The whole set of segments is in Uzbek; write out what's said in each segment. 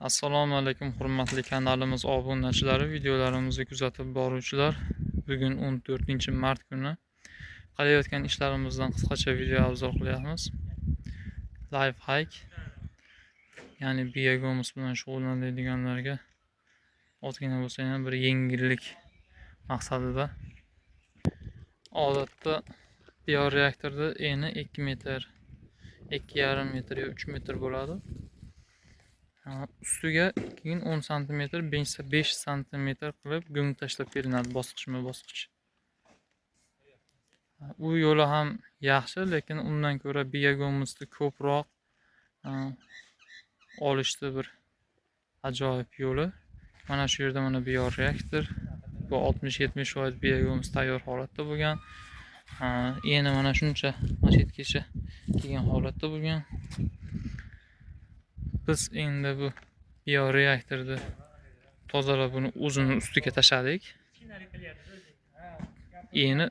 Assalomu alaykum hurmatli kanalimiz obunachilari, videolarimizni kuzatib boruvchilar. Bugun 14-mart kuni qilayotgan ishlarimizdan qisqacha video obzor qilyapmiz. Life hack, ya'ni biogomus bilan shug'ullanadiganlarga ozgina bo'lsa ham bir yengillik maqsadida. Odatda bioreaktorda eni 2 metr, 2,5 metr yo 3 metr bo'ladi. Ustiga keyin 10 cm, 5 cm qilib go'ng tashlab beriladi bosqichma-bosqich. U yo'li ham yaxshi, lekin undan ko'ra biogomusni ko'proq olishdi bir ajoyib yo'li. Mana shu yerda mana bioreaktor, bu 60-70% biogomus tayyor holatda bo'lgan. Eni mana shuncha mashetgacha kelgan holatda bo'lgan. Biz endi bu bioreaktorni tozalab buni o'zini ustiga tashladik. Eni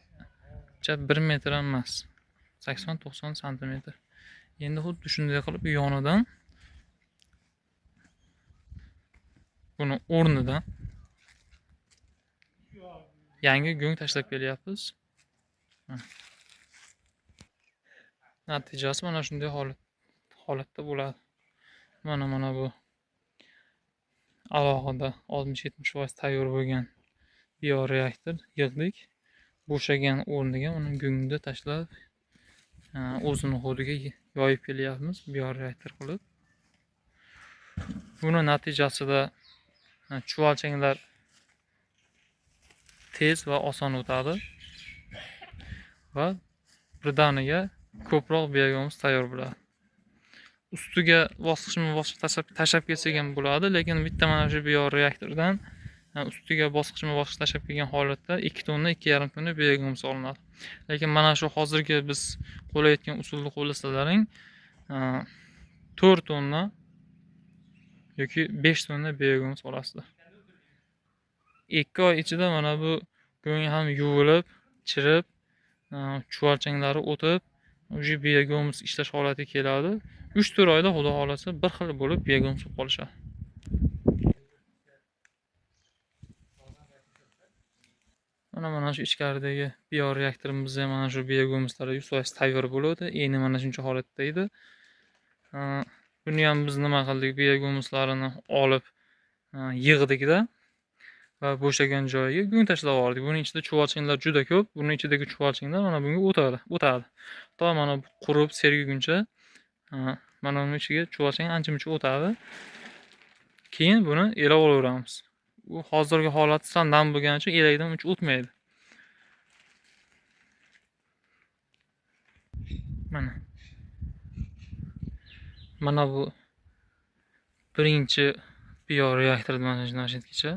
1 metr ham emas, 80-90 cm. Endi xuddi shunday qilib yonidan buni o'rnidan yangi go'ng tashlab kelyapmiz. Natijasi mana shunday holatda bo'ladi. Mana bu alohida 60-70% tayyor bo'lgan bioreaktor yig'dik. Bo'shagan o'rniga uni go'ngni tashlab o'zini hodiga yoyib kelyapmiz bioreaktor qilib. Buni natijasida chuvalchanglar tez va oson o'tadi va birdaniga ko'proq biogomus tayyor bo'ladi. Ustiga bosqichma-bosqich tashlab ketsak ham bo'ladi, lekin bitta mana shu bioreaktordan ustiga bosqichma-bosqich tashlab kelgan holatda 2 tonna, 2,5 tonna biogomus olinadi. Lekin mana shu hozirgi biz qo'llayotgan usulni qo'llasalaring 4 tonna yoki 5 tonna biogomus olasizlar. 2 oy ichida mana bu go'ng ham yuvilib, chirib, chuvalchanglari o'tib, o'sha biogomus ishlash holatiga keladi. 3-4 oyda xudo xolasa bir xil bo'lib biogomus bo'lib qolishadi. Mana shu ichkaridagi bioreaktorimiz ham mana shu biogomuslar 100% tayyor bo'ladi. Endi mana shuncha holatda edi. Buni ham biz nima qildik? Biogomuslarini olib yig'dikda va bo'shagan joyiga go'ng tashlab yubordik. Buning ichida chuvalchanglar juda ko'p. Buning ichidagi chuvalchanglar mana bunga o'tadi. To mana qurib sergiguncha mana uning ichiga chuvalchang ancha-muncha o'tadi. Keyin buni elab olaveramiz. Bu hozirgi holati sal nam bo'lgani uchun elakdan uncha o'tmaydi. Mana bu birinchi bioreaktor mana shu nashetgacha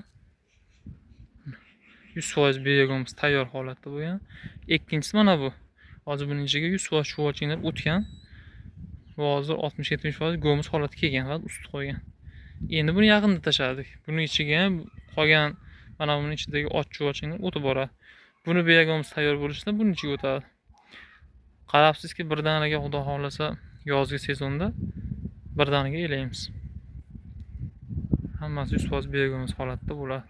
100% biogomus tayyor holatda bo'lgan. Ikkinchisi mana bu. Hozir buning ichiga 100% chuvalchanglar o'tgan. Bu hozir 60-70% go'mus holatga kelgan va usti qo'ygan. Endi buni yaqinda tashladik. Buning ichiga ham qolgan mana buning ichidagi och chuvalchanglar o'tib boradi. Buni biogomus tayyor bo'lishda buning ichiga o'tadi. Qarabsizki, birdaniga xudo xolasa yozgi sezonda birdaniga elaymiz. Hammasi 100% biogomus holatda bo'ladi.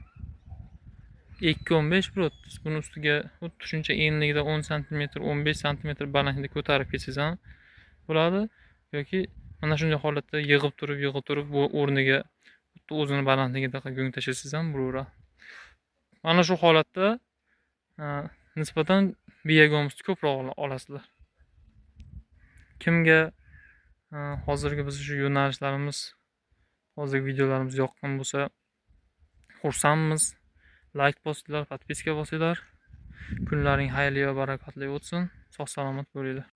2,15 brut. Buni ustiga xuddi shuncha enligida 10 cm, 15 cm balandlikda ko'tarib ketsangiz ham bo'ladi yoki mana shunday holatda yig'ib turib bu o'rniga xuddi o'zini balandligida go'ng tashlasangiz ham bo'laveradi. Mana shu holatda nisbatan biogomusni ko'proq olasizlar. Kimga hozirgi biz shu yo'nalishlarimiz, hozirgi videolarimiz yoqqan bo'lsa, xursandmiz. Like bosinglar, podpiska bosinglar. Kunlaring xayrli va barakatli o'tsin. Sog' salomat bo'linglar.